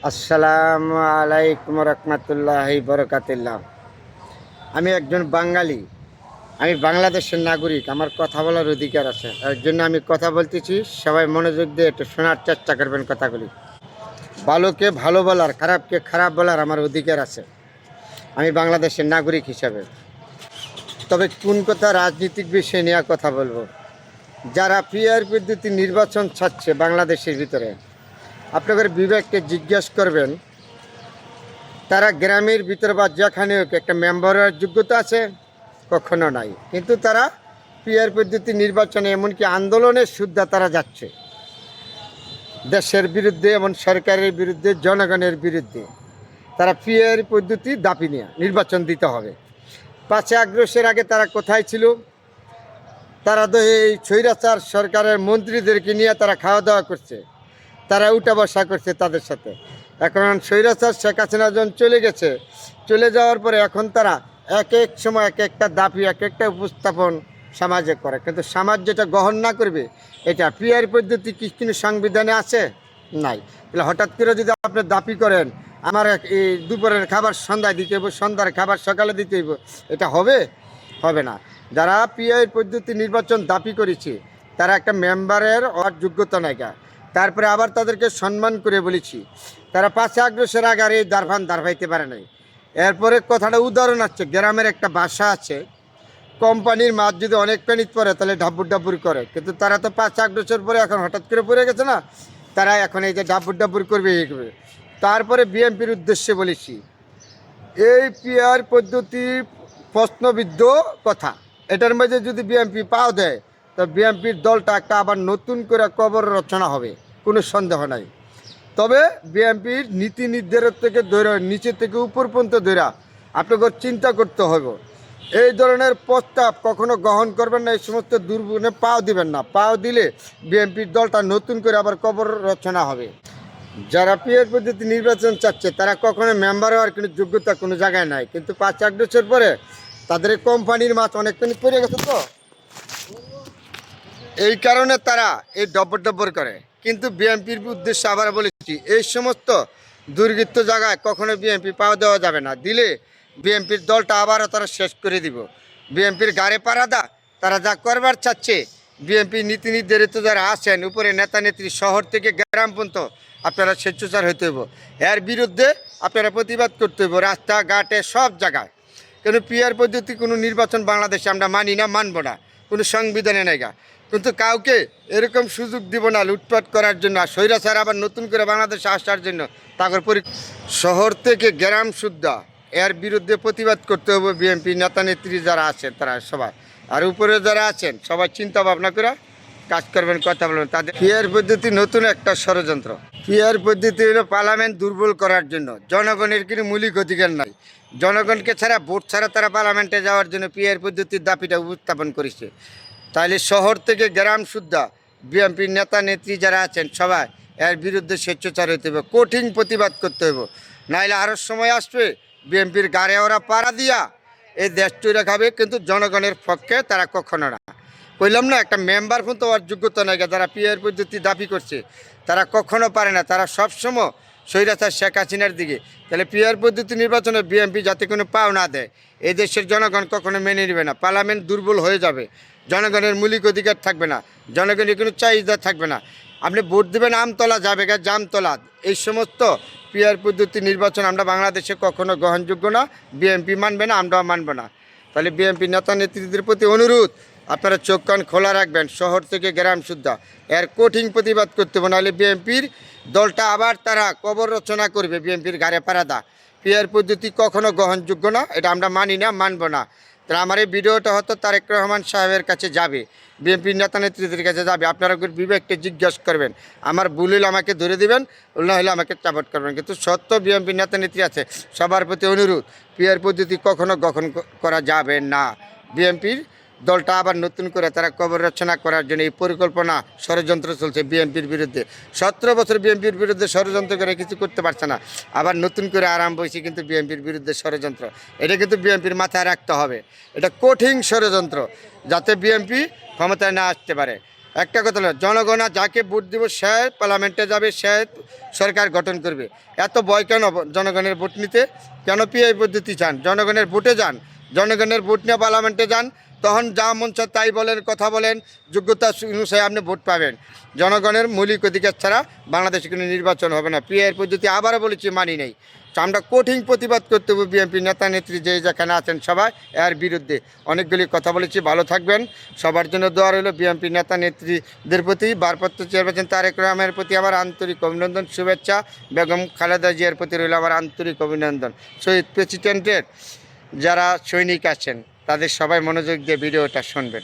আসসালামু আলাইকুম রহমতুল্লাহি বরকাতুল্লাহ। আমি একজন বাঙালি, আমি বাংলাদেশের নাগরিক, আমার কথা বলার অধিকার আছে। এর জন্য আমি কথা বলতেছি, সবাই মনোযোগ দিয়ে একটু শোনার চেষ্টা করবেন কথাগুলি। ভালোকে ভালো বলার, খারাপকে খারাপ বলার আমার অধিকার আছে, আমি বাংলাদেশের নাগরিক হিসাবে। তবে কোন কথা রাজনীতিক বিষয় নিয়ে কথা বলবো। যারা পিআর পদ্ধতি নির্বাচন ছাড়ছে বাংলাদেশের ভিতরে, আপনাদের বিবেককে জিজ্ঞেস করবেন, তারা গ্রামের ভিতরে বা যেখানে হোক একটা মেম্বারের যোগ্যতা আছে? কখনো নাই। কিন্তু তারা পিআর পদ্ধতি নির্বাচনে এমনকি আন্দোলনের সুদ্ধা তারা যাচ্ছে, দেশের বিরুদ্ধে এবং সরকারের বিরুদ্ধে, জনগণের বিরুদ্ধে। তারা পিআর পদ্ধতি দাবি নিয়ে নির্বাচন দিতে হবে। 5ই আগস্টের আগে তারা কোথায় ছিল? তারা তো এই স্বৈরাচার সরকারের মন্ত্রীদেরকে নিয়ে তারা খাওয়া দাওয়া করছে, তারা উঠা বসা করছে তাদের সাথে। এখন স্বৈরাচার শেখ হাসিনা যখন চলে গেছে, চলে যাওয়ার পরে এখন তারা এক এক সময় এক একটা দাবি, এক একটা উপস্থাপন সমাজে করে। কিন্তু সমাজ যেটা গ্রহণ না করবে, এটা পিআর পদ্ধতি কি কোনো সংবিধানে আছে? নাই। তাহলে হঠাৎ করে যদি আপনি দাবি করেন আমার এই দুপুরের খাবার সন্ধ্যায় দিতে হইব, সন্ধ্যার খাবার সকালে দিতে হইব, এটা হবে? হবে না। যারা পিআর পদ্ধতি নির্বাচন দাবি করেছে, তারা একটা মেম্বারের হওয়ার যোগ্যতা নাইকা। তারপরে আবার তাদেরকে সম্মান করে বলেছি, তারা 5ই আগস্টের আগে আর এই দাঁড়াইতে পারে নাই। এরপরে কথাটা উদাহরণ আছে, গ্রামের একটা ভাষা আছে, কোম্পানির মাছ যদি অনেক পানিত পড়ে তাহলে ডাব্বুর ডাব্বুর করে। কিন্তু তারা তো 5 আগস্টের পরে এখন হঠাৎ করে পড়ে গেছে না, তারা এখন এই যে ডাব্বুর ডাব্বুর করবে, এই করবে। তারপরে বিএনপির উদ্দেশ্যে বলেছি, এই পিআর পদ্ধতি প্রশ্নবিদ্ধ কথা, এটার মধ্যে যদি বিএনপি পাও দেয়, তো বিএনপির দলটা একটা আবার নতুন করে কবর রচনা হবে, কোনো সন্দেহ নাই। তবে বিএনপির নীতি নির্ধারক থেকে ধরে নিচে থেকে উপর পর্যন্ত ধরে আপনাকে চিন্তা করতে হবে। এই ধরনের প্রস্তাব কখনো গ্রহণ করবেন না, এই সমস্ত দুর্গুণে পাও দিবেন না। পাও দিলে বিএনপির দলটা নতুন করে আবার কবর রচনা হবে। যারা পিআর পদ্ধতি নির্বাচন চাচ্ছে, তারা কখনো মেম্বার হওয়ার কোনো যোগ্যতা কোনো জায়গায় নাই। কিন্তু 5 আগস্টের পরে তাদের কোম্পানির মাছ অনেকখানি পড়ে গেছে, তো এই কারণে তারা এই ডব্বর করে। কিন্তু বিএনপির উদ্দেশ্যে আবার বলেছি, এই সমস্ত দুর্বৃত্ত জায়গায় কখনো বিএনপি পাওয়া দেওয়া যাবে না। দিলে বিএনপির দলটা আবারও তারা শেষ করে দিব। বিএনপির গাড়ে পারাদা তারা যা করবার চাচ্ছে, বিএনপি নীতি নির্ধারিত যারা আছেন উপরে নেতা নেত্রী, শহর থেকে গ্রাম পর্যন্ত আপনারা স্বেচ্ছাচার হইতে হইব। এর বিরুদ্ধে আপনারা প্রতিবাদ করতে হইব, রাস্তাঘাটে সব জায়গায়। কেন পিআর পদ্ধতি কোনো নির্বাচন বাংলাদেশে আমরা মানি না, মানব না, কোনো সংবিধানে নেই। কিন্তু কাউকে এরকম সুযোগ দিব না লুটপাট করার জন্য, আর স্বৈরাচার আবার নতুন করে বাংলাদেশে আসার জন্য তাদের শহর থেকে গ্রাম সুদ্ধা এর বিরুদ্ধে প্রতিবাদ করতে হবে। বিএনপি নেতা নেত্রী যারা আছেন তারা সবাই, আর উপরে যারা আছেন সবাই চিন্তা ভাবনা করে কাজ করবেন, কথা বলবেন। তাদের পিআর পদ্ধতি নতুন একটা ষড়যন্ত্র। পিআর পদ্ধতি হলো পার্লামেন্ট দুর্বল করার জন্য। জনগণের কোনো মৌলিক অধিকার নাই। জনগণকে ছাড়া, ভোট ছাড়া তারা পার্লামেন্টে যাওয়ার জন্য পিআর পদ্ধতির দাবিটা উপস্থাপন করেছে। তাহলে শহর থেকে গ্রাম সুদ্ধা বিএনপির নেতা নেত্রী যারা আছেন সবাই এর বিরুদ্ধে স্বেচ্ছাচার হইতে হবে, কঠিন প্রতিবাদ করতে হবে। নাইলে আরও সময় আসবে বিএনপির গাড়ে ওরা পাড়া দিয়া এই দেশ চুরে খাবে, কিন্তু জনগণের পক্ষে তারা কখনো না। কইলাম না, একটা মেম্বার কিন্তু হওয়ার যোগ্যতা নাই। যারা পিআর পদ্ধতি দাবি করছে তারা কখনো পারে না, তারা সবসময় স্বৈরাচার শেখ হাসিনার দিকে। তাহলে পিআর পদ্ধতি নির্বাচনে বিএনপি যাতে কোনো পাও না দেয়, এই দেশের জনগণ কখনো মেনে নেবে না। পার্লামেন্ট দুর্বল হয়ে যাবে, জনগণের মৌলিক অধিকার থাকবে না, জনগণের কোনো চাহিদা থাকবে না। আপনি ভোট দেবেন আমতলা যাবে গা জামতলা। এই সমস্ত পিআর পদ্ধতি নির্বাচন আমরা বাংলাদেশে কখনো গ্রহণযোগ্য না, বিএনপি মানবে না, আমরাও মানব না। তাহলে বিএনপি নেতা নেত্রীদের প্রতি অনুরোধ, আপনারা চোখ কান খোলা রাখবেন, শহর থেকে গ্রাম সুদ্ধা এর কঠিন প্রতিবাদ করতে হবে। নাহলে বিএনপির দলটা আবার তারা কবর রচনা করবে, বিএনপির ঘাড়ে পারাদা। পিআর পদ্ধতি কখনো গ্রহণযোগ্য না, এটা আমরা মানি না, মানব না। তাহলে আমার এই ভিডিওটা হয়তো তারেক রহমান সাহেবের কাছে যাবে, বিএনপির নেতা নেত্রীদের কাছে যাবে। আপনারা বিবেককে জিজ্ঞাসা করবেন, আমার ভুল হলে আমাকে ধরে দিবেন, না হলে আমাকে চাপট করবেন। কিন্তু সত্য বিএনপির নেতা নেত্রী আছে, সবার প্রতি অনুরোধ, পিআর পদ্ধতি কখনো গ্রহণ করা যাবে না। বিএনপির দলটা আবার নতুন করে তারা কবর রচনা করার জন্য এই পরিকল্পনা ষড়যন্ত্র চলছে বিএনপির বিরুদ্ধে। 17 বছর বিএনপির বিরুদ্ধে ষড়যন্ত্র করে কিছু করতে পারছে না, আবার নতুন করে আরম্ভ হয়েছে কিন্তু বিএনপির বিরুদ্ধে ষড়যন্ত্র। এটা কিন্তু বিএনপির মাথায় রাখতে হবে, এটা কঠিন ষড়যন্ত্র, যাতে বিএনপি ক্ষমতায় না আসতে পারে। একটা কথা হলো, জনগণ আর যাকে ভোট দিব সে পার্লামেন্টে যাবে, সে সরকার গঠন করবে। এত ভয় কেন জনগণের ভোট নিতে? কেন পিআই পদ্ধতি চান? জনগণের ভোটে যান, জনগণের ভোট নিয়ে পার্লামেন্টে যান, তখন যা মন চায় তাই বলেন, কথা বলেন, যোগ্যতা অনুসারে আপনি ভোট পাবেন। জনগণের মৌলিক অধিকার ছাড়া বাংলাদেশে কোনো নির্বাচন হবে না। পিআইয়ের পদ্ধতি আবারও বলেছি মানি নেই। তো আমরা কঠিন প্রতিবাদ করতে হবে বিএনপি নেতা নেত্রী যে যেখানে আছেন সবাই এর বিরুদ্ধে। অনেকগুলি কথা বলেছি, ভালো থাকবেন, সবার জন্য দোয়া রইল। বিএনপি নেতা নেত্রীদের প্রতি, ভারপ্রাপ্ত চেয়ারপারসন তারেক রহমানের প্রতি আমার আন্তরিক অভিনন্দন, শুভেচ্ছা। বেগম খালেদা জিয়ার প্রতি রইল আমার আন্তরিক অভিনন্দন। শহীদ প্রেসিডেন্টের যারা সৈনিক আছেন তাদের সবাই মনোযোগ দিয়ে ভিডিওটা শুনবেন।